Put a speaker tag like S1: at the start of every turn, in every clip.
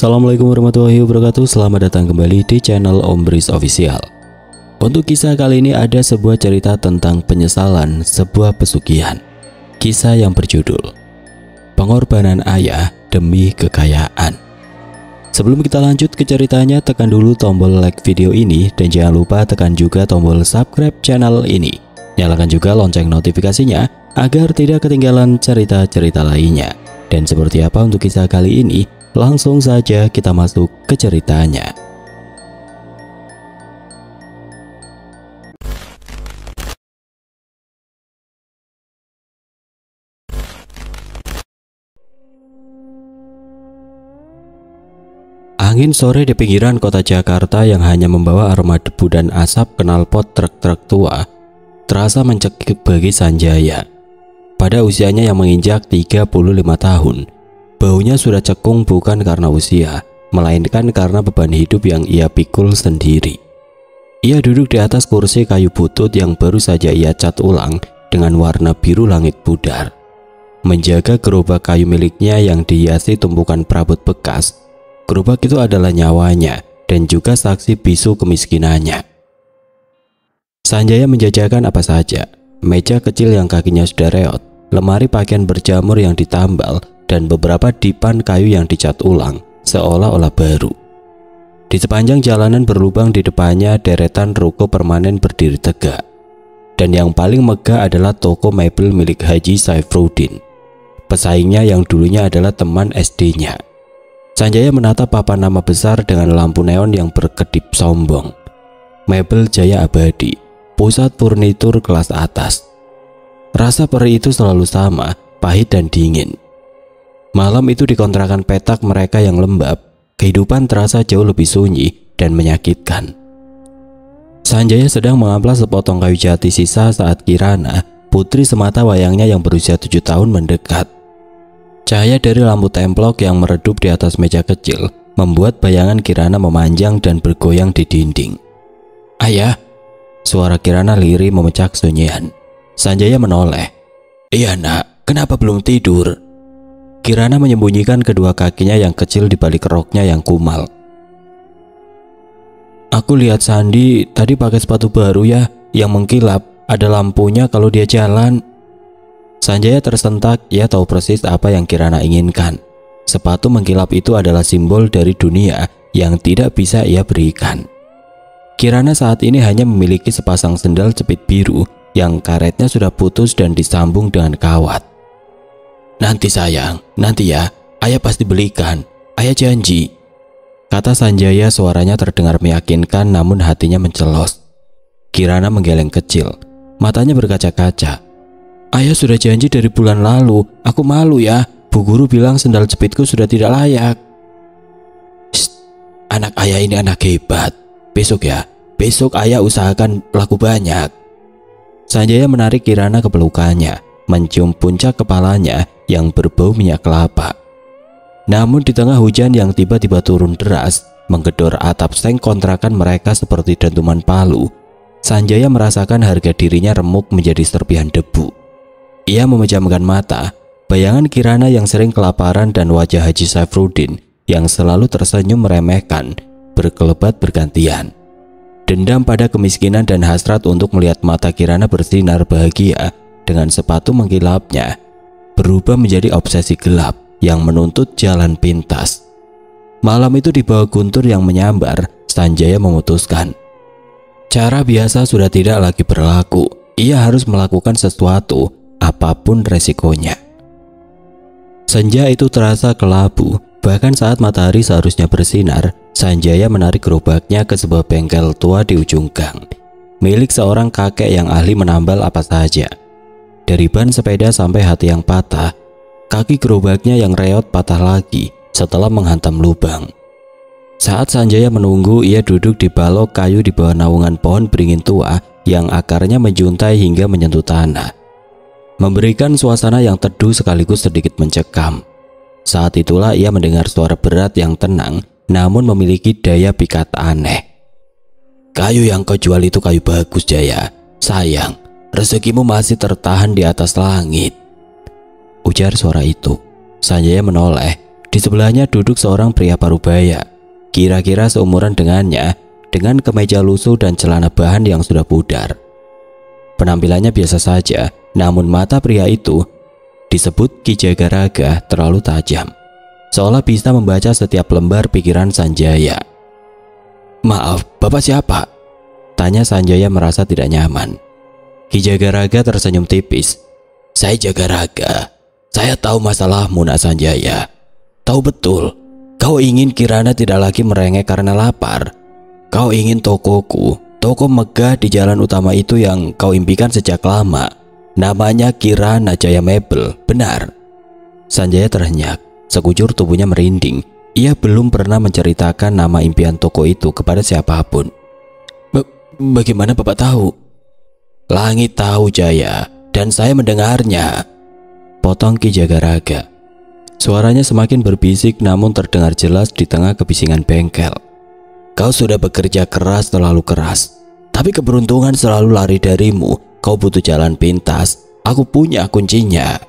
S1: Assalamualaikum warahmatullahi wabarakatuh. Selamat datang kembali di channel Om Bris Official. Untuk kisah kali ini ada sebuah cerita tentang penyesalan sebuah pesugihan. Kisah yang berjudul Pengorbanan Ayah Demi Kekayaan. Sebelum kita lanjut ke ceritanya, tekan dulu tombol like video ini dan jangan lupa tekan juga tombol subscribe channel ini. Nyalakan juga lonceng notifikasinya agar tidak ketinggalan cerita-cerita lainnya. Dan seperti apa untuk kisah kali ini? Langsung saja kita masuk ke ceritanya. Angin sore di pinggiran kota Jakarta yang hanya membawa aroma debu dan asap knalpot truk-truk tua terasa mencekik bagi Sanjaya. Pada usianya yang menginjak 35 tahun, baunya sudah cekung bukan karena usia, melainkan karena beban hidup yang ia pikul sendiri. Ia duduk di atas kursi kayu butut yang baru saja ia cat ulang dengan warna biru langit pudar. Menjaga gerobak kayu miliknya yang dihiasi tumpukan perabot bekas. Gerobak itu adalah nyawanya dan juga saksi bisu kemiskinannya. Sanjaya menjajakan apa saja, meja kecil yang kakinya sudah reot, lemari pakaian berjamur yang ditambal, dan beberapa dipan kayu yang dicat ulang seolah-olah baru. Di sepanjang jalanan berlubang di depannya deretan ruko permanen berdiri tegak. Dan yang paling megah adalah toko mebel milik Haji Saifruddin, pesaingnya yang dulunya adalah teman SD-nya. Sanjaya menatap papan nama besar dengan lampu neon yang berkedip sombong. Mebel Jaya Abadi, pusat furnitur kelas atas. Rasa perih itu selalu sama, pahit dan dingin. Malam itu di kontrakan petak mereka yang lembab, kehidupan terasa jauh lebih sunyi dan menyakitkan. Sanjaya sedang mengamplas sepotong kayu jati sisa saat Kirana, putri semata wayangnya yang berusia 7 tahun mendekat. Cahaya dari lampu templok yang meredup di atas meja kecil membuat bayangan Kirana memanjang dan bergoyang di dinding. "Ayah!" Suara Kirana lirih memecah kesunyian. Sanjaya menoleh. "Iya nak, kenapa belum tidur?" Kirana menyembunyikan kedua kakinya yang kecil di balik roknya yang kumal. "Aku lihat Sandi tadi pakai sepatu baru ya, yang mengkilap, ada lampunya kalau dia jalan." Sanjaya tersentak, ia tahu persis apa yang Kirana inginkan. Sepatu mengkilap itu adalah simbol dari dunia yang tidak bisa ia berikan. Kirana saat ini hanya memiliki sepasang sendal jepit biru yang karetnya sudah putus dan disambung dengan kawat. "Nanti sayang, nanti ya, ayah pasti belikan, ayah janji," kata Sanjaya. Suaranya terdengar meyakinkan namun hatinya mencelos. Kirana menggeleng kecil, matanya berkaca-kaca. "Ayah sudah janji dari bulan lalu, aku malu ya, Bu Guru bilang sendal jepitku sudah tidak layak." "Shh, anak ayah ini anak hebat, besok ya, besok ayah usahakan laku banyak." Sanjaya menarik Kirana ke pelukannya, mencium puncak kepalanya yang berbau minyak kelapa. Namun di tengah hujan yang tiba-tiba turun deras, menggedor atap seng kontrakan mereka seperti dentuman palu, Sanjaya merasakan harga dirinya remuk menjadi serpihan debu. Ia memejamkan mata, bayangan Kirana yang sering kelaparan dan wajah Haji Saifruddin yang selalu tersenyum meremehkan berkelebat bergantian. Dendam pada kemiskinan dan hasrat untuk melihat mata Kirana bersinar bahagia dengan sepatu mengkilapnya berubah menjadi obsesi gelap yang menuntut jalan pintas. Malam itu di bawah guntur yang menyambar, Sanjaya memutuskan cara biasa sudah tidak lagi berlaku. Ia harus melakukan sesuatu, apapun resikonya. Senja itu terasa kelabu. Bahkan saat matahari seharusnya bersinar, Sanjaya menarik gerobaknya ke sebuah bengkel tua di ujung gang, milik seorang kakek yang ahli menambal apa saja. Dari ban sepeda sampai hati yang patah, kaki gerobaknya yang reot patah lagi setelah menghantam lubang. Saat Sanjaya menunggu, ia duduk di balok kayu di bawah naungan pohon beringin tua yang akarnya menjuntai hingga menyentuh tanah, memberikan suasana yang teduh sekaligus sedikit mencekam. Saat itulah ia mendengar suara berat yang tenang namun memiliki daya pikat aneh. "Kayu yang kau jual itu kayu bagus, Jaya. Sayang, rezekimu masih tertahan di atas langit," ujar suara itu. Sanjaya menoleh Di sebelahnya duduk seorang pria parubaya, kira-kira seumuran dengannya, dengan kemeja lusuh dan celana bahan yang sudah pudar. Penampilannya biasa saja, namun mata pria itu disebut Ki Jagaraga terlalu tajam, seolah bisa membaca setiap lembar pikiran Sanjaya. "Maaf, Bapak siapa?" tanya Sanjaya merasa tidak nyaman. Ki Jagaraga tersenyum tipis. "Saya Jagaraga. Saya tahu masalahmu, Nak Sanjaya. Tahu betul, kau ingin Kirana tidak lagi merengek karena lapar. Kau ingin tokoku, toko megah di jalan utama itu yang kau impikan sejak lama. Namanya Kirana Jaya Mebel, benar?" Sanjaya terhenyak, sekujur tubuhnya merinding. Ia belum pernah menceritakan nama impian toko itu kepada siapapun. Bagaimana Bapak tahu?" "Langit tahu, Jaya, dan saya mendengarnya," potong Ki Jagaraga. Suaranya semakin berbisik namun terdengar jelas di tengah kebisingan bengkel. "Kau sudah bekerja keras, terlalu keras, tapi keberuntungan selalu lari darimu. Kau butuh jalan pintas, aku punya kuncinya."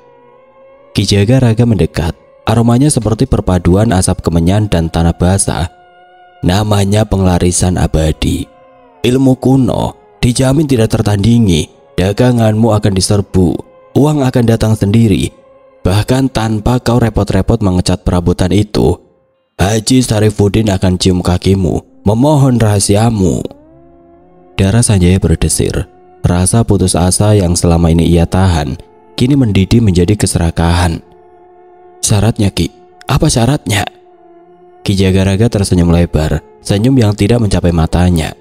S1: Ki Jagaraga mendekat. Aromanya seperti perpaduan asap kemenyan dan tanah basah. "Namanya penglarisan abadi. Ilmu kuno, dijamin tidak tertandingi. Daganganmu akan diserbu, uang akan datang sendiri, bahkan tanpa kau repot-repot mengecat perabotan itu. Haji Sarifuddin akan cium kakimu, memohon rahasiamu." Darah Sanjaya berdesir. Rasa putus asa yang selama ini ia tahan kini mendidih menjadi keserakahan. "Syaratnya, Ki? Apa syaratnya?" Ki Jagaraga tersenyum lebar, senyum yang tidak mencapai matanya.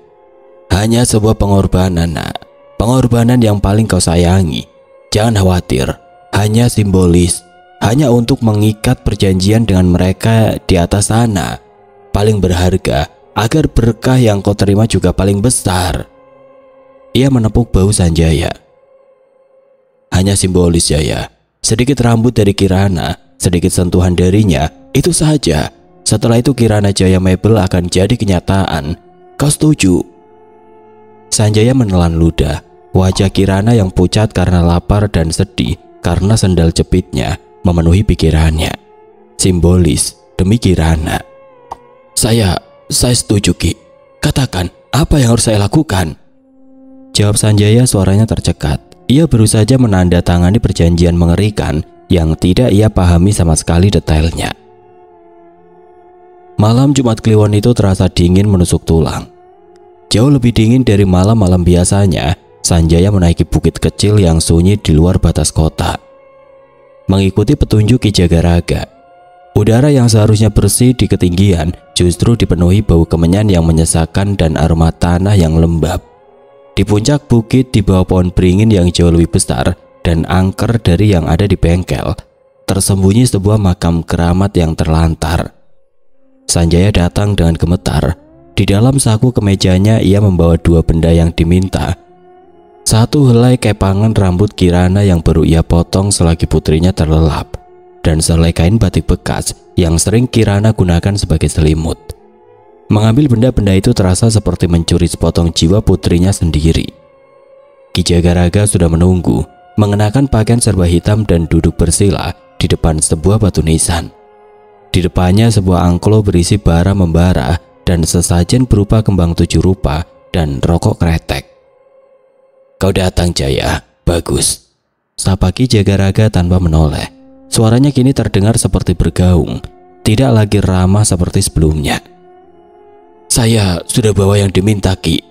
S1: "Hanya sebuah pengorbanan, Nak. Pengorbanan yang paling kau sayangi. Jangan khawatir, hanya simbolis, hanya untuk mengikat perjanjian dengan mereka di atas sana. Paling berharga, agar berkah yang kau terima juga paling besar." Ia menepuk bahu Sanjaya. "Hanya simbolis, Jaya. Sedikit rambut dari Kirana, sedikit sentuhan darinya, itu saja. Setelah itu Kirana Jaya Mebel akan jadi kenyataan. Kau setuju?" Sanjaya menelan ludah. Wajah Kirana yang pucat karena lapar dan sedih karena sendal jepitnya memenuhi pikirannya. Simbolis demi Kirana. Saya setuju, Ki. Katakan, apa yang harus saya lakukan?" Jawab Sanjaya, suaranya tercekat. Ia baru saja menandatangani perjanjian mengerikan yang tidak ia pahami sama sekali detailnya. Malam Jumat Kliwon itu terasa dingin menusuk tulang. Jauh lebih dingin dari malam-malam biasanya. Sanjaya menaiki bukit kecil yang sunyi di luar batas kota, mengikuti petunjuk Ki Jagaraga. Udara yang seharusnya bersih di ketinggian justru dipenuhi bau kemenyan yang menyesakan dan aroma tanah yang lembab. Di puncak bukit, di bawah pohon beringin yang jauh lebih besar dan angker dari yang ada di bengkel, tersembunyi sebuah makam keramat yang terlantar. Sanjaya datang dengan gemetar. Di dalam saku kemejanya ia membawa dua benda yang diminta. Satu helai kepangan rambut Kirana yang baru ia potong selagi putrinya terlelap, dan sehelai kain batik bekas yang sering Kirana gunakan sebagai selimut. Mengambil benda-benda itu terasa seperti mencuri sepotong jiwa putrinya sendiri. Ki Jagaraga sudah menunggu, mengenakan pakaian serba hitam dan duduk bersila di depan sebuah batu nisan. Di depannya sebuah angklo berisi bara membara dan sesajen berupa kembang 7 rupa dan rokok kretek. "Kau datang, Jaya. Bagus," sapa Ki Jagaraga tanpa menoleh. Suaranya kini terdengar seperti bergaung, tidak lagi ramah seperti sebelumnya. "Saya sudah bawa yang diminta, Ki,"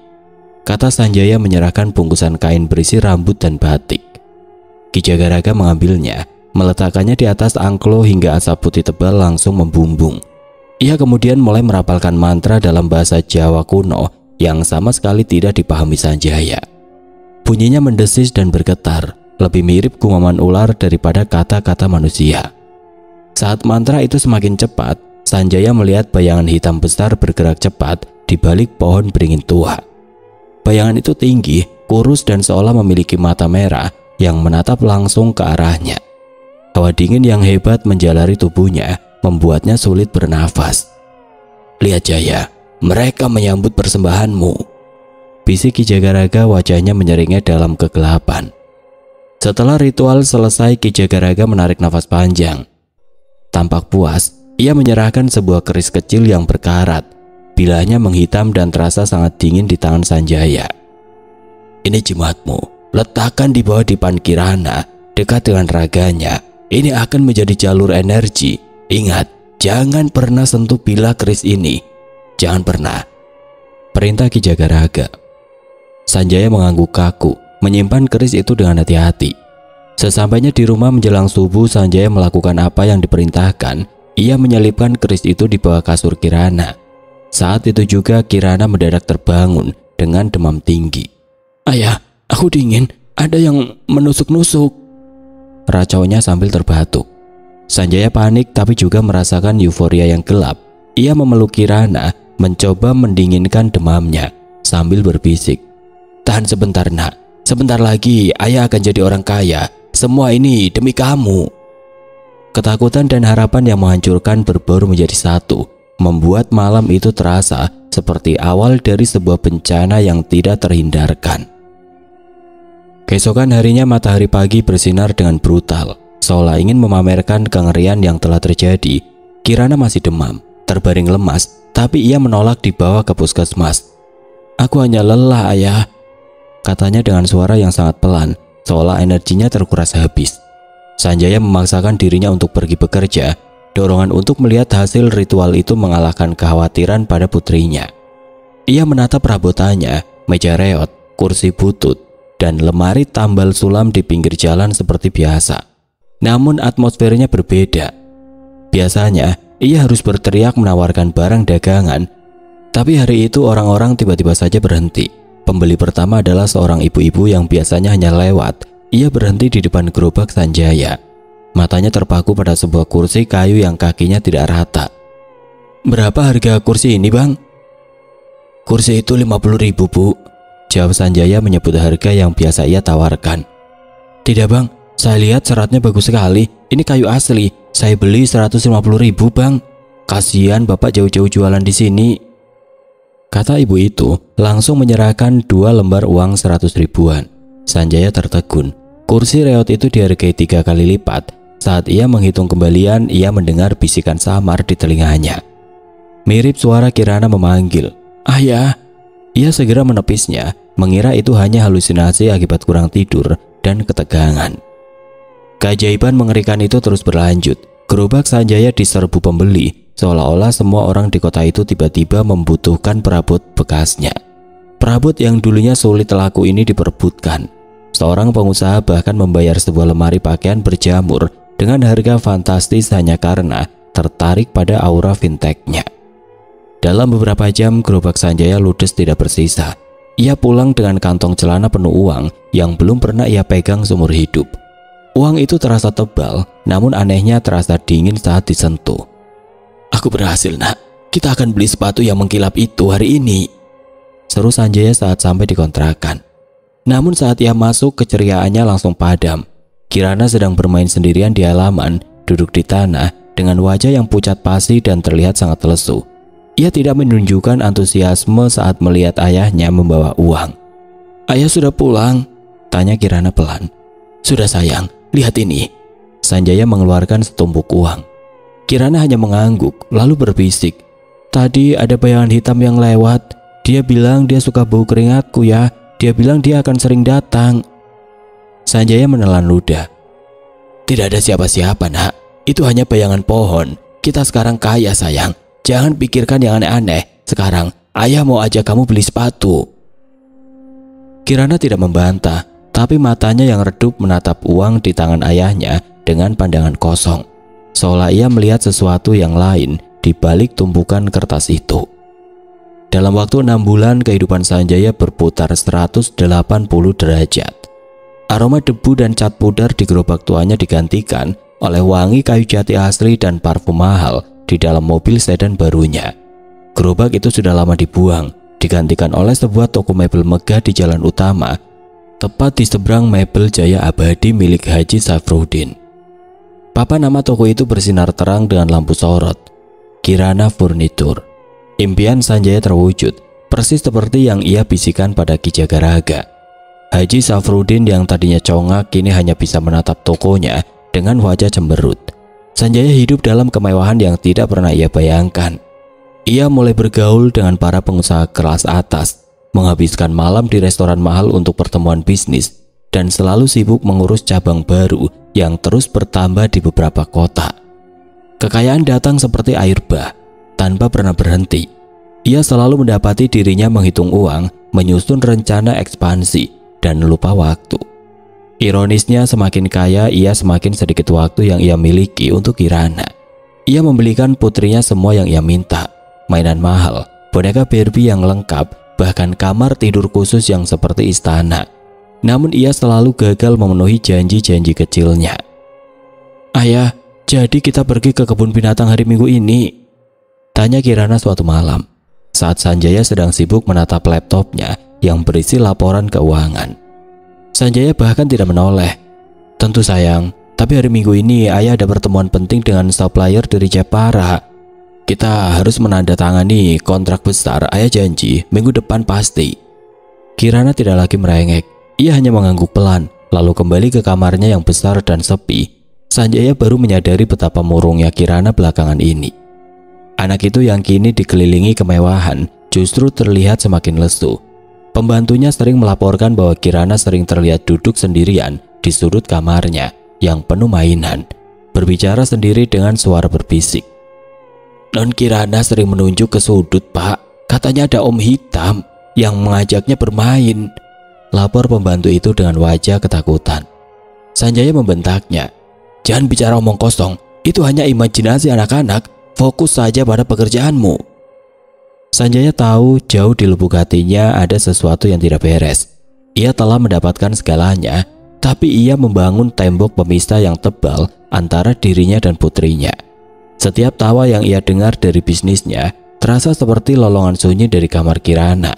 S1: kata Sanjaya menyerahkan bungkusan kain berisi rambut dan batik. Ki Jagaraga mengambilnya, meletakkannya di atas angklo hingga asap putih tebal langsung membumbung. Ia kemudian mulai merapalkan mantra dalam bahasa Jawa kuno yang sama sekali tidak dipahami Sanjaya. Bunyinya mendesis dan bergetar, lebih mirip gumaman ular daripada kata-kata manusia. Saat mantra itu semakin cepat, Sanjaya melihat bayangan hitam besar bergerak cepat di balik pohon beringin tua. Bayangan itu tinggi, kurus dan seolah memiliki mata merah yang menatap langsung ke arahnya. Hawa dingin yang hebat menjalari tubuhnya, membuatnya sulit bernafas. "Lihat, Jaya, mereka menyambut persembahanmu," bisik Ki Jagaraga, wajahnya menyeringnya dalam kegelapan. Setelah ritual selesai, Ki Jagaraga menarik nafas panjang. Tampak puas, Ia menyerahkan sebuah keris kecil yang berkarat. Bilahnya menghitam dan terasa sangat dingin di tangan Sanjaya. Ini jimatmu, letakkan di bawah dipan Kirana, dekat dengan raganya. Ini akan menjadi jalur energi. Ingat, jangan pernah sentuh bilah keris ini. Jangan pernah. Perintah Ki Jagaraga. Sanjaya mengangguk kaku, menyimpan keris itu dengan hati-hati. Sesampainya di rumah menjelang subuh, Sanjaya melakukan apa yang diperintahkan. Ia menyelipkan keris itu di bawah kasur Kirana. Saat itu juga Kirana mendadak terbangun dengan demam tinggi. Ayah, aku dingin, ada yang menusuk-nusuk, racaunya sambil terbatuk. Sanjaya panik tapi juga merasakan euforia yang gelap. Ia memeluk Kirana, mencoba mendinginkan demamnya sambil berbisik. Tahan sebentar nak, sebentar lagi ayah akan jadi orang kaya. Semua ini demi kamu. Ketakutan dan harapan yang menghancurkan berbaur menjadi satu, membuat malam itu terasa seperti awal dari sebuah bencana yang tidak terhindarkan. Keesokan harinya matahari pagi bersinar dengan brutal, seolah ingin memamerkan kengerian yang telah terjadi. Kirana masih demam, terbaring lemas, tapi ia menolak dibawa ke puskesmas. Aku hanya lelah ayah, katanya dengan suara yang sangat pelan, seolah energinya terkuras habis. Sanjaya memaksakan dirinya untuk pergi bekerja. Dorongan untuk melihat hasil ritual itu mengalahkan kekhawatiran pada putrinya. Ia menatap perabotannya, meja reot, kursi butut, dan lemari tambal sulam di pinggir jalan seperti biasa. Namun atmosfernya berbeda. Biasanya ia harus berteriak menawarkan barang dagangan, tapi hari itu orang-orang tiba-tiba saja berhenti. Pembeli pertama adalah seorang ibu-ibu yang biasanya hanya lewat. Ia berhenti di depan gerobak Sanjaya. Matanya terpaku pada sebuah kursi kayu yang kakinya tidak rata. Berapa harga kursi ini bang? Kursi itu 50.000 bu, jawab Sanjaya menyebut harga yang biasa ia tawarkan. Tidak bang, saya lihat seratnya bagus sekali. Ini kayu asli, saya beli 150.000 bang. Kasihan bapak jauh-jauh jualan di sini, kata ibu itu, langsung menyerahkan 2 lembar uang 100 ribuan. Sanjaya tertegun. Kursi reot itu dihargai 3 kali lipat. Saat ia menghitung kembalian, ia mendengar bisikan samar di telinganya. Mirip suara Kirana memanggil, "Ayah." Ia segera menepisnya, mengira itu hanya halusinasi akibat kurang tidur dan ketegangan. Keajaiban mengerikan itu terus berlanjut. Gerobak Sanjaya diserbu pembeli, seolah-olah semua orang di kota itu tiba-tiba membutuhkan perabot bekasnya. Perabot yang dulunya sulit laku ini diperebutkan. Seorang pengusaha bahkan membayar sebuah lemari pakaian berjamur dengan harga fantastis hanya karena tertarik pada aura fintechnya. Dalam beberapa jam gerobak Sanjaya ludes tidak bersisa. Ia pulang dengan kantong celana penuh uang yang belum pernah ia pegang seumur hidup. Uang itu terasa tebal, namun anehnya terasa dingin saat disentuh. Aku berhasil nak, kita akan beli sepatu yang mengkilap itu hari ini, seru Sanjaya saat sampai di kontrakan. Namun saat ia masuk, keceriaannya langsung padam. Kirana sedang bermain sendirian di halaman, duduk di tanah dengan wajah yang pucat pasi dan terlihat sangat lesu. Ia tidak menunjukkan antusiasme saat melihat ayahnya membawa uang. Ayah sudah pulang? Tanya Kirana pelan. Sudah sayang, lihat ini. Sanjaya mengeluarkan setumpuk uang. Kirana hanya mengangguk, lalu berbisik. Tadi ada bayangan hitam yang lewat. Dia bilang dia suka bau keringatku ya. Dia bilang dia akan sering datang. Sanjaya menelan ludah. Tidak ada siapa-siapa nak. Itu hanya bayangan pohon. Kita sekarang kaya sayang. Jangan pikirkan yang aneh-aneh. Sekarang ayah mau ajak kamu beli sepatu. Kirana tidak membantah, tapi matanya yang redup menatap uang di tangan ayahnya dengan pandangan kosong, seolah ia melihat sesuatu yang lain di balik tumpukan kertas itu. Dalam waktu 6 bulan, kehidupan Sanjaya berputar 180 derajat. Aroma debu dan cat pudar di gerobak tuanya digantikan oleh wangi kayu jati asli dan parfum mahal di dalam mobil sedan barunya. Gerobak itu sudah lama dibuang, digantikan oleh sebuah toko mebel megah di jalan utama, tepat di seberang Mebel Jaya Abadi milik Haji Safruddin. Papan nama toko itu bersinar terang dengan lampu sorot. Kirana Furnitur. Impian Sanjaya terwujud, persis seperti yang ia bisikan pada Ki Jagaraga. Haji Safruddin yang tadinya congak kini hanya bisa menatap tokonya dengan wajah cemberut. Sanjaya hidup dalam kemewahan yang tidak pernah ia bayangkan. Ia mulai bergaul dengan para pengusaha kelas atas, menghabiskan malam di restoran mahal untuk pertemuan bisnis, dan selalu sibuk mengurus cabang baru yang terus bertambah di beberapa kota. Kekayaan datang seperti air bah, tanpa pernah berhenti. Ia selalu mendapati dirinya menghitung uang, menyusun rencana ekspansi, dan lupa waktu. Ironisnya, semakin kaya ia semakin sedikit waktu yang ia miliki untuk Kirana. Ia membelikan putrinya semua yang ia minta, mainan mahal, boneka Barbie yang lengkap, bahkan kamar tidur khusus yang seperti istana. Namun ia selalu gagal memenuhi janji-janji kecilnya. "Ayah, jadi kita pergi ke kebun binatang hari Minggu ini?" tanya Kirana suatu malam, saat Sanjaya sedang sibuk menatap laptopnya yang berisi laporan keuangan. Sanjaya bahkan tidak menoleh. "Tentu sayang, tapi hari Minggu ini ayah ada pertemuan penting dengan supplier dari Jepara. Kita harus menandatangani kontrak besar, ayah janji minggu depan pasti." Kirana tidak lagi merengek. Ia hanya mengangguk pelan, lalu kembali ke kamarnya yang besar dan sepi. Sanjaya baru menyadari betapa murungnya Kirana belakangan ini. Anak itu yang kini dikelilingi kemewahan justru terlihat semakin lesu. Pembantunya sering melaporkan bahwa Kirana sering terlihat duduk sendirian di sudut kamarnya yang penuh mainan, berbicara sendiri dengan suara berbisik. "Non Kirana sering menunjuk ke sudut, Pak. Katanya ada om hitam yang mengajaknya bermain," lapor pembantu itu dengan wajah ketakutan. Sanjaya membentaknya, "Jangan bicara omong kosong, itu hanya imajinasi anak-anak, fokus saja pada pekerjaanmu." Sanjaya tahu jauh di lubuk hatinya ada sesuatu yang tidak beres. Ia telah mendapatkan segalanya, tapi ia membangun tembok pemisah yang tebal antara dirinya dan putrinya. Setiap tawa yang ia dengar dari bisnisnya terasa seperti lolongan sunyi dari kamar Kirana.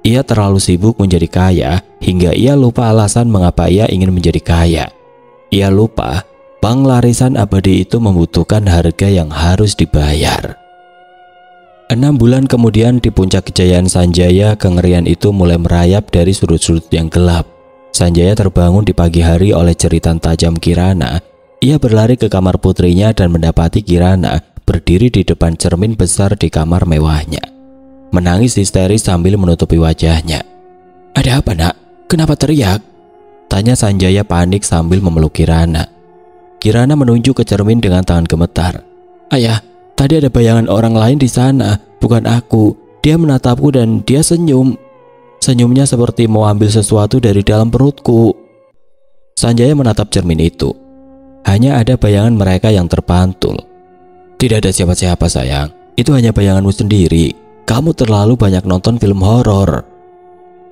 S1: Ia terlalu sibuk menjadi kaya hingga ia lupa alasan mengapa ia ingin menjadi kaya. Ia lupa bank larisan abadi itu membutuhkan harga yang harus dibayar. 6 bulan kemudian, di puncak kejayaan Sanjaya, kengerian itu mulai merayap dari sudut-sudut yang gelap. Sanjaya terbangun di pagi hari oleh jeritan tajam Kirana. Ia berlari ke kamar putrinya dan mendapati Kirana berdiri di depan cermin besar di kamar mewahnya, menangis histeris sambil menutupi wajahnya. "Ada apa, Nak? Kenapa teriak?" tanya Sanjaya panik sambil memeluk Kirana. Kirana menunjuk ke cermin dengan tangan gemetar. "Ayah, tadi ada bayangan orang lain di sana, bukan aku. Dia menatapku dan dia senyum. Senyumnya seperti mau ambil sesuatu dari dalam perutku." Sanjaya menatap cermin itu. Hanya ada bayangan mereka yang terpantul. "Tidak ada siapa-siapa sayang, itu hanya bayanganmu sendiri. Kamu terlalu banyak nonton film horor."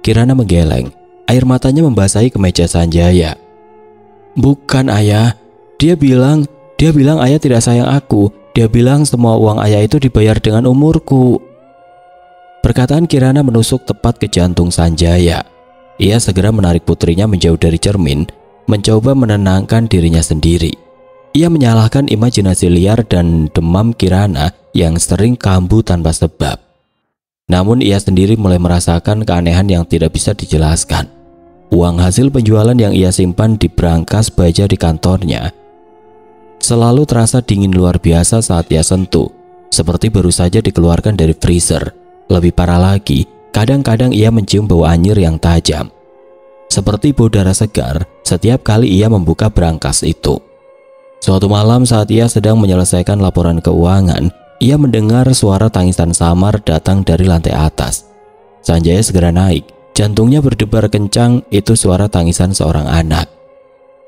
S1: Kirana menggeleng, air matanya membasahi kemeja Sanjaya. "Bukan ayah, dia bilang ayah tidak sayang aku. Dia bilang semua uang ayah itu dibayar dengan umurku." Perkataan Kirana menusuk tepat ke jantung Sanjaya. Ia segera menarik putrinya menjauh dari cermin, mencoba menenangkan dirinya sendiri. Ia menyalahkan imajinasi liar dan demam Kirana yang sering kambuh tanpa sebab. Namun ia sendiri mulai merasakan keanehan yang tidak bisa dijelaskan. Uang hasil penjualan yang ia simpan di brankas baja di kantornya selalu terasa dingin luar biasa saat ia sentuh, seperti baru saja dikeluarkan dari freezer. Lebih parah lagi, kadang-kadang ia mencium bau anyir yang tajam, seperti bau darah segar setiap kali ia membuka brankas itu. Suatu malam saat ia sedang menyelesaikan laporan keuangan, ia mendengar suara tangisan samar datang dari lantai atas. Sanjaya segera naik, jantungnya berdebar kencang. Itu suara tangisan seorang anak.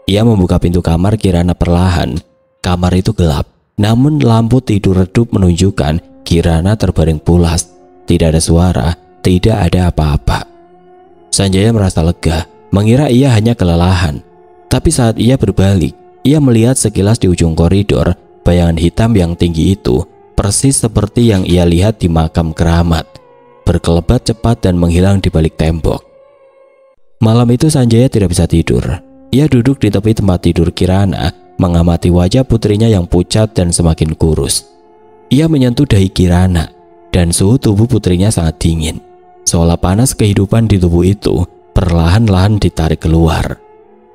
S1: Ia membuka pintu kamar Kirana perlahan. Kamar itu gelap, namun lampu tidur redup menunjukkan Kirana terbaring pulas. Tidak ada suara, tidak ada apa-apa. Sanjaya merasa lega, mengira ia hanya kelelahan. Tapi saat ia berbalik, ia melihat sekilas di ujung koridor bayangan hitam yang tinggi itu, persis seperti yang ia lihat di makam keramat, berkelebat cepat dan menghilang di balik tembok. Malam itu Sanjaya tidak bisa tidur. Ia duduk di tepi tempat tidur Kirana, mengamati wajah putrinya yang pucat dan semakin kurus. Ia menyentuh dahi Kirana, dan suhu tubuh putrinya sangat dingin. Seolah panas kehidupan di tubuh itu perlahan-lahan ditarik keluar.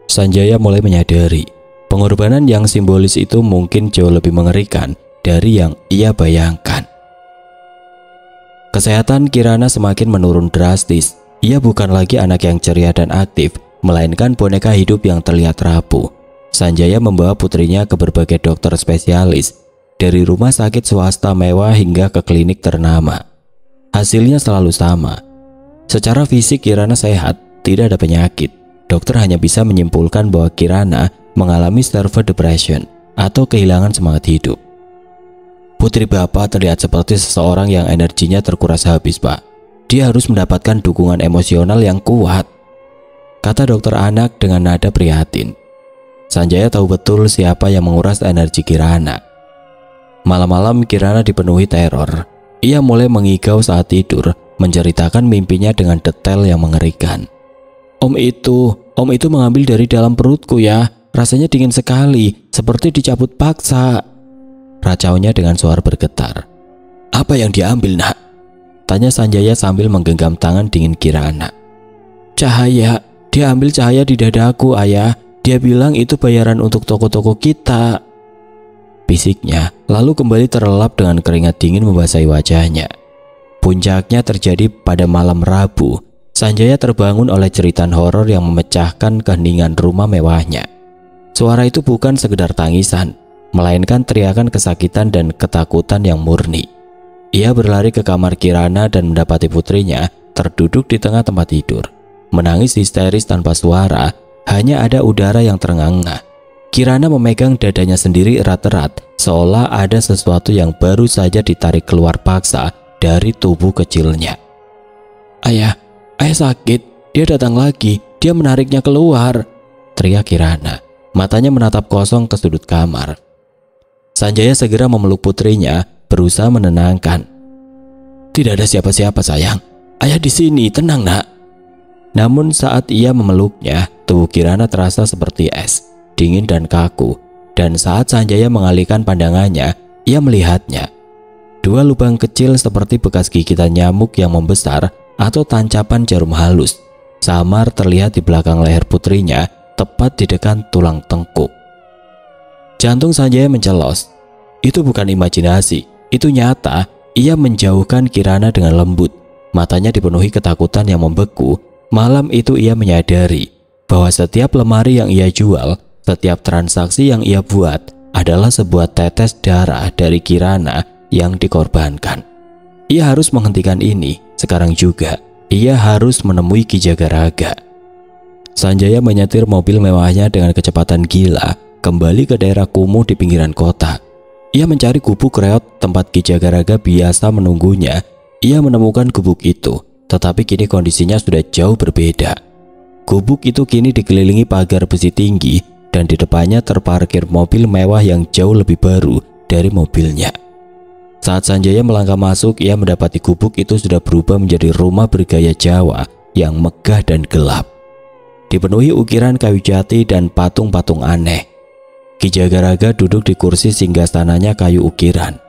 S1: Sanjaya mulai menyadari Pengorbanan yang simbolis itu mungkin jauh lebih mengerikan dari yang ia bayangkan. Kesehatan Kirana semakin menurun drastis. Ia bukan lagi anak yang ceria dan aktif, melainkan boneka hidup yang terlihat rapuh. Sanjaya membawa putrinya ke berbagai dokter spesialis, dari rumah sakit swasta mewah hingga ke klinik ternama. Hasilnya selalu sama. Secara fisik Kirana sehat, tidak ada penyakit. Dokter hanya bisa menyimpulkan bahwa Kirana mengalami severe depression atau kehilangan semangat hidup. Putri Bapak terlihat seperti seseorang yang energinya terkuras habis, Pak. Dia harus mendapatkan dukungan emosional yang kuat, kata dokter anak dengan nada prihatin. Sanjaya tahu betul siapa yang menguras energi Kirana. Malam-malam Kirana dipenuhi teror. Ia mulai mengigau saat tidur, menceritakan mimpinya dengan detail yang mengerikan. Om itu mengambil dari dalam perutku ya. Rasanya dingin sekali, seperti dicabut paksa. Racaunya dengan suara bergetar. Apa yang diambil, nak? Tanya Sanjaya sambil menggenggam tangan dingin Kirana. Cahaya, dia ambil cahaya di dadaku, ayah. Dia bilang itu bayaran untuk toko-toko kita, bisiknya, lalu kembali terlelap dengan keringat dingin membasahi wajahnya. Puncaknya terjadi pada malam Rabu. Sanjaya terbangun oleh jeritan horor yang memecahkan keheningan rumah mewahnya. Suara itu bukan sekedar tangisan, melainkan teriakan kesakitan dan ketakutan yang murni. Ia berlari ke kamar Kirana dan mendapati putrinya terduduk di tengah tempat tidur, menangis histeris tanpa suara. Hanya ada udara yang terengah-engah. Kirana memegang dadanya sendiri erat-erat, seolah ada sesuatu yang baru saja ditarik keluar paksa dari tubuh kecilnya. Ayah sakit, dia datang lagi, dia menariknya keluar, teriak Kirana. Matanya menatap kosong ke sudut kamar. Sanjaya segera memeluk putrinya, berusaha menenangkan. Tidak ada siapa-siapa sayang, ayah di sini, tenang nak. Namun saat ia memeluknya, tubuh Kirana terasa seperti es, dingin dan kaku. Dan saat Sanjaya mengalihkan pandangannya, ia melihatnya. Dua lubang kecil seperti bekas gigitan nyamuk yang membesar atau tancapan jarum halus, samar terlihat di belakang leher putrinya, tepat di dekat tulang tengkuk. Jantung Sanjaya mencelos. Itu bukan imajinasi, itu nyata. Ia menjauhkan Kirana dengan lembut. Matanya dipenuhi ketakutan yang membeku. Malam itu ia menyadari bahwa setiap lemari yang ia jual, setiap transaksi yang ia buat adalah sebuah tetes darah dari Kirana yang dikorbankan. Ia harus menghentikan ini sekarang juga. Ia harus menemui Ki Jagaraga. Sanjaya menyetir mobil mewahnya dengan kecepatan gila kembali ke daerah kumuh di pinggiran kota. Ia mencari gubuk reot tempat Ki Jagaraga biasa menunggunya. Ia menemukan gubuk itu, tetapi kini kondisinya sudah jauh berbeda. Gubuk itu kini dikelilingi pagar besi tinggi dan di depannya terparkir mobil mewah yang jauh lebih baru dari mobilnya. Saat Sanjaya melangkah masuk, ia mendapati gubuk itu sudah berubah menjadi rumah bergaya Jawa yang megah dan gelap. Dipenuhi ukiran kayu jati dan patung-patung aneh. Ki Jagaraga duduk di kursi singgasananya kayu ukiran.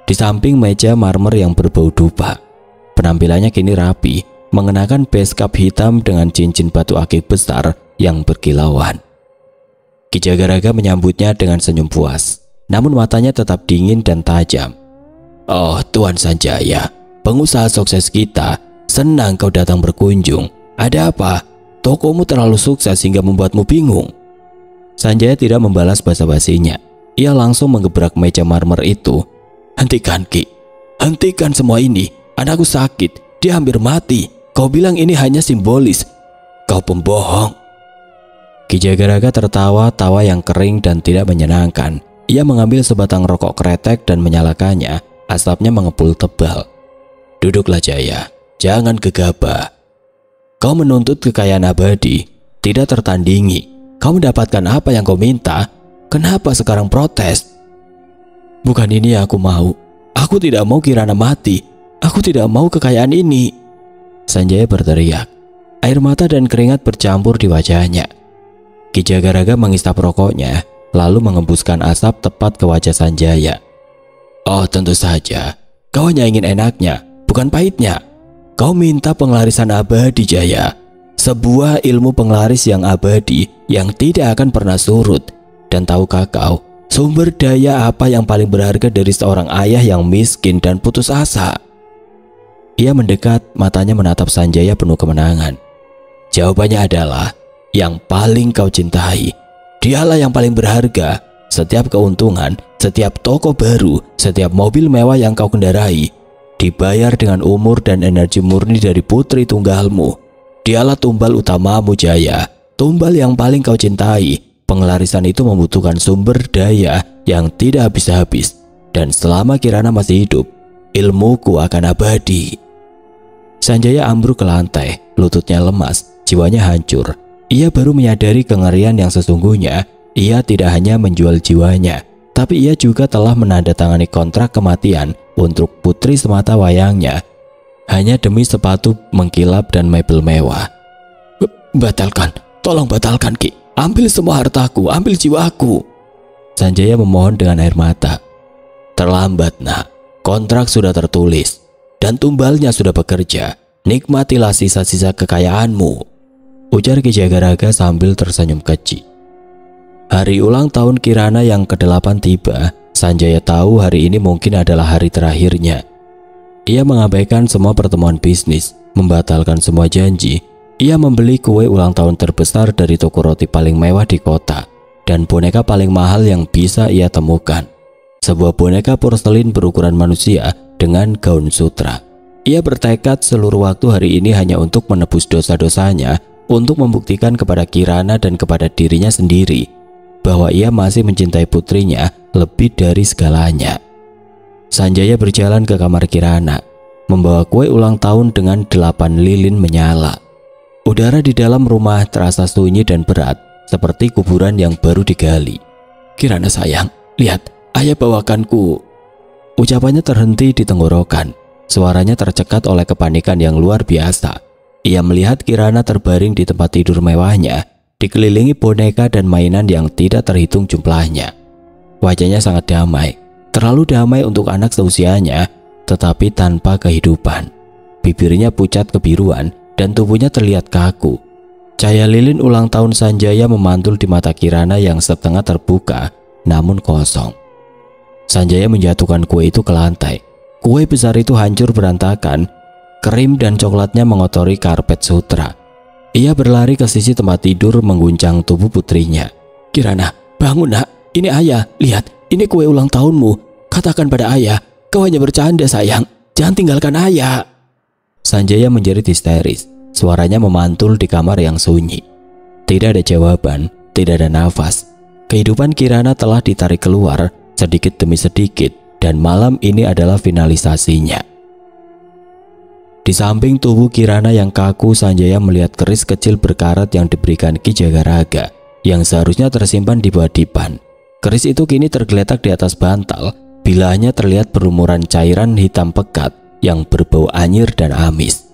S1: Di samping meja marmer yang berbau dupa. Penampilannya kini rapi, mengenakan beskap hitam dengan cincin batu akik besar yang berkilauan. Ki Jagaraga menyambutnya dengan senyum puas, namun matanya tetap dingin dan tajam. Oh Tuan Sanjaya, pengusaha sukses kita, senang kau datang berkunjung. Ada apa? Tokomu terlalu sukses hingga membuatmu bingung. Sanjaya tidak membalas basa-basinya. Ia langsung menggebrak meja marmer itu. Hentikan Ki, hentikan semua ini. Anakku sakit, dia hampir mati. Kau bilang ini hanya simbolis. Kau pembohong. Ki Jagaraga tertawa tawa yang kering dan tidak menyenangkan. Ia mengambil sebatang rokok kretek dan menyalakannya. Asapnya mengepul tebal. Duduklah Jaya, jangan gegabah. Kau menuntut kekayaan abadi, tidak tertandingi. Kau mendapatkan apa yang kau minta. Kenapa sekarang protes? Bukan ini yang aku mau. Aku tidak mau Kirana mati. Aku tidak mau kekayaan ini. Sanjaya berteriak. Air mata dan keringat bercampur di wajahnya. Ki Jagaraga mengisap rokoknya, lalu mengembuskan asap tepat ke wajah Sanjaya. Oh tentu saja, kau hanya ingin enaknya, bukan pahitnya. Kau minta penglarisan abadi Jaya. sebuah ilmu penglaris yang abadi yang tidak akan pernah surut. Dan tahukah kau, sumber daya apa yang paling berharga dari seorang ayah yang miskin dan putus asa? Ia mendekat, matanya menatap Sanjaya penuh kemenangan. Jawabannya adalah yang paling kau cintai. Dialah yang paling berharga. Setiap keuntungan, setiap toko baru, setiap mobil mewah yang kau kendarai dibayar dengan umur dan energi murni dari putri tunggalmu. Dialah tumbal utamamu, Jaya. Tumbal yang paling kau cintai. Pengelarisan itu membutuhkan sumber daya yang tidak habis-habis. Dan selama Kirana masih hidup, ilmuku akan abadi. Sanjaya ambruk ke lantai, lututnya lemas, jiwanya hancur. Ia baru menyadari kengerian yang sesungguhnya. Ia tidak hanya menjual jiwanya, tapi ia juga telah menandatangani kontrak kematian untuk putri semata wayangnya, hanya demi sepatu mengkilap dan mebel mewah. Batalkan, tolong batalkan Ki. Ambil semua hartaku, ambil jiwaku. Sanjaya memohon dengan air mata. Terlambat nak, kontrak sudah tertulis dan tumbalnya sudah bekerja. Nikmatilah sisa-sisa kekayaanmu, ujar Ki Jagaraga sambil tersenyum keji. Hari ulang tahun Kirana yang ke-8 tiba. Sanjaya tahu hari ini mungkin adalah hari terakhirnya. Ia mengabaikan semua pertemuan bisnis, membatalkan semua janji. Ia membeli kue ulang tahun terbesar dari toko roti paling mewah di kota dan boneka paling mahal yang bisa ia temukan. Sebuah boneka porselin berukuran manusia dengan gaun sutra. Ia bertekad seluruh waktu hari ini hanya untuk menebus dosa-dosanya, untuk membuktikan kepada Kirana dan kepada dirinya sendiri bahwa ia masih mencintai putrinya lebih dari segalanya. Sanjaya berjalan ke kamar Kirana, membawa kue ulang tahun dengan 8 lilin menyala. Udara di dalam rumah terasa sunyi dan berat, seperti kuburan yang baru digali. Kirana sayang, lihat, ayah bawakanku. Ucapannya terhenti di tenggorokan. Suaranya tercekat oleh kepanikan yang luar biasa. Ia melihat Kirana terbaring di tempat tidur mewahnya, dikelilingi boneka dan mainan yang tidak terhitung jumlahnya. Wajahnya sangat damai, terlalu damai untuk anak seusianya, tetapi tanpa kehidupan. Bibirnya pucat kebiruan dan tubuhnya terlihat kaku. Cahaya lilin ulang tahun Sanjaya memantul di mata Kirana yang setengah terbuka namun kosong. Sanjaya menjatuhkan kue itu ke lantai. Kue besar itu hancur berantakan, krim dan coklatnya mengotori karpet sutra. Ia berlari ke sisi tempat tidur mengguncang tubuh putrinya. Kirana, bangun nak, ini ayah, lihat, ini kue ulang tahunmu. Katakan pada ayah, kau hanya bercanda sayang, jangan tinggalkan ayah. Sanjaya menjerit histeris, suaranya memantul di kamar yang sunyi. Tidak ada jawaban, tidak ada nafas. Kehidupan Kirana telah ditarik keluar sedikit demi sedikit dan malam ini adalah finalisasinya. Di samping tubuh Kirana yang kaku, Sanjaya melihat keris kecil berkarat yang diberikan Ki Jagaraga yang seharusnya tersimpan di bawah dipan. Keris itu kini tergeletak di atas bantal. Bilahnya terlihat berlumuran cairan hitam pekat yang berbau anyir dan amis.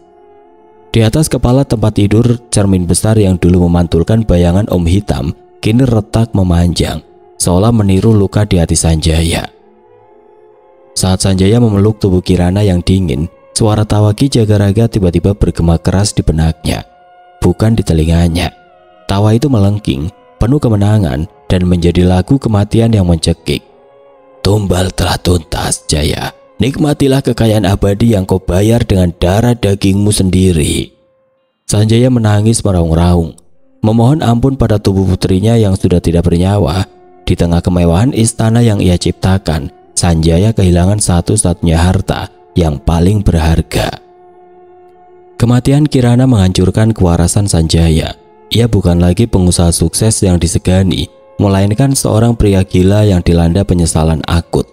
S1: Di atas kepala tempat tidur, cermin besar yang dulu memantulkan bayangan Om Hitam kini retak memanjang, seolah meniru luka di hati Sanjaya. Saat Sanjaya memeluk tubuh Kirana yang dingin, suara tawa Ki Jagaraga tiba-tiba bergema keras di benaknya, bukan di telinganya. Tawa itu melengking, penuh kemenangan dan menjadi lagu kematian yang mencekik. Tumbal telah tuntas, Jaya. Nikmatilah kekayaan abadi yang kau bayar dengan darah dagingmu sendiri. Sanjaya menangis meraung-raung, memohon ampun pada tubuh putrinya yang sudah tidak bernyawa. Di tengah kemewahan istana yang ia ciptakan, Sanjaya kehilangan satu-satunya harta yang paling berharga. Kematian Kirana menghancurkan kewarasan Sanjaya. Ia bukan lagi pengusaha sukses yang disegani, melainkan seorang pria gila yang dilanda penyesalan akut.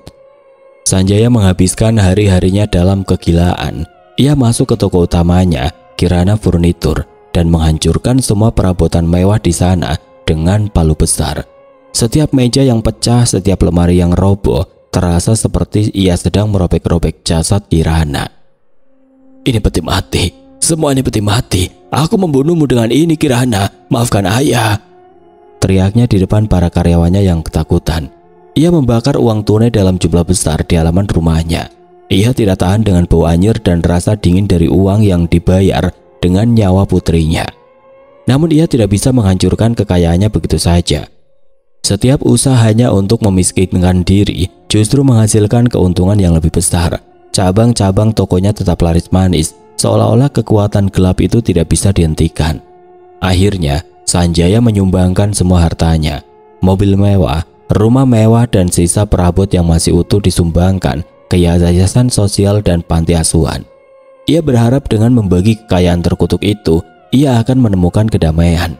S1: Sanjaya menghabiskan hari-harinya dalam kegilaan. Ia masuk ke toko utamanya, Kirana Furnitur, dan menghancurkan semua perabotan mewah di sana dengan palu besar. Setiap meja yang pecah, setiap lemari yang roboh, terasa seperti ia sedang merobek-robek jasad Kirana. Ini peti mati, semua ini peti mati. Aku membunuhmu dengan ini Kirana, maafkan ayah. Teriaknya di depan para karyawannya yang ketakutan. Ia membakar uang tunai dalam jumlah besar di halaman rumahnya. Ia tidak tahan dengan bau anyir dan rasa dingin dari uang yang dibayar dengan nyawa putrinya. Namun ia tidak bisa menghancurkan kekayaannya begitu saja. Setiap usahanya untuk memiskinkan diri justru menghasilkan keuntungan yang lebih besar. Cabang-cabang tokonya tetap laris manis, seolah-olah kekuatan gelap itu tidak bisa dihentikan. Akhirnya, Sanjaya menyumbangkan semua hartanya. Mobil mewah, rumah mewah dan sisa perabot yang masih utuh disumbangkan ke yayasan sosial dan panti asuhan. Ia berharap dengan membagi kekayaan terkutuk itu, ia akan menemukan kedamaian.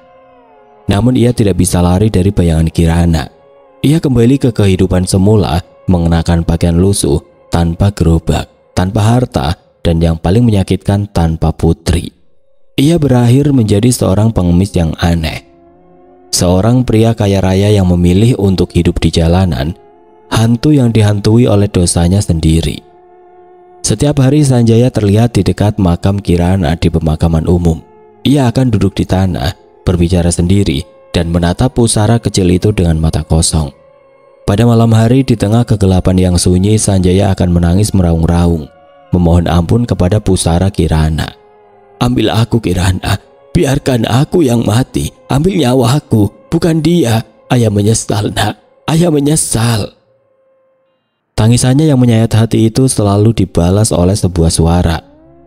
S1: Namun ia tidak bisa lari dari bayangan Kirana. Ia kembali ke kehidupan semula, mengenakan pakaian lusuh, tanpa gerobak, tanpa harta, dan yang paling menyakitkan tanpa putri. Ia berakhir menjadi seorang pengemis yang aneh. Seorang pria kaya raya yang memilih untuk hidup di jalanan, hantu yang dihantui oleh dosanya sendiri. Setiap hari Sanjaya terlihat di dekat makam Kirana di pemakaman umum. Ia akan duduk di tanah, berbicara sendiri, dan menatap pusara kecil itu dengan mata kosong. Pada malam hari di tengah kegelapan yang sunyi, Sanjaya akan menangis meraung-raung, memohon ampun kepada pusara Kirana. "Ambil aku Kirana, biarkan aku yang mati, ambil nyawaku, bukan dia. Ayah menyesal nak, ayah menyesal." Tangisannya yang menyayat hati itu selalu dibalas oleh sebuah suara.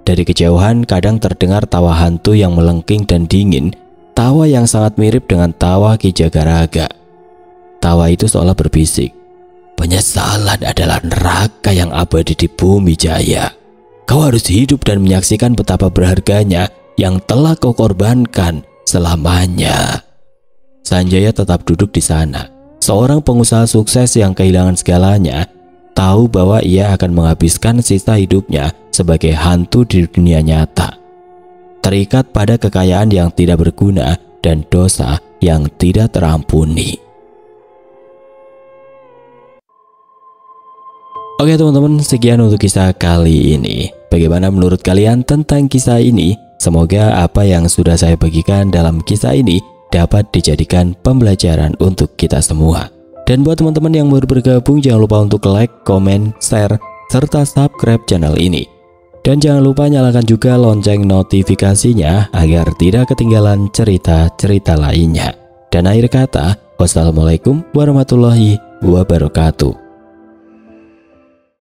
S1: Dari kejauhan kadang terdengar tawa hantu yang melengking dan dingin, tawa yang sangat mirip dengan tawa Ki Jagaraga. Tawa itu seolah berbisik, "Penyesalan adalah neraka yang abadi di bumi Jaya. Kau harus hidup dan menyaksikan betapa berharganya yang telah kau korbankan selamanya." Sanjaya tetap duduk di sana. Seorang pengusaha sukses yang kehilangan segalanya, tahu bahwa ia akan menghabiskan sisa hidupnya sebagai hantu di dunia nyata. Terikat pada kekayaan yang tidak berguna dan dosa yang tidak terampuni. Oke teman-teman, sekian untuk kisah kali ini. Bagaimana menurut kalian tentang kisah ini? Semoga apa yang sudah saya bagikan dalam kisah ini dapat dijadikan pembelajaran untuk kita semua. Dan buat teman-teman yang baru bergabung, jangan lupa untuk like, komen, share, serta subscribe channel ini. Dan jangan lupa nyalakan juga lonceng notifikasinya agar tidak ketinggalan cerita-cerita lainnya. Dan akhir kata, wassalamualaikum warahmatullahi wabarakatuh.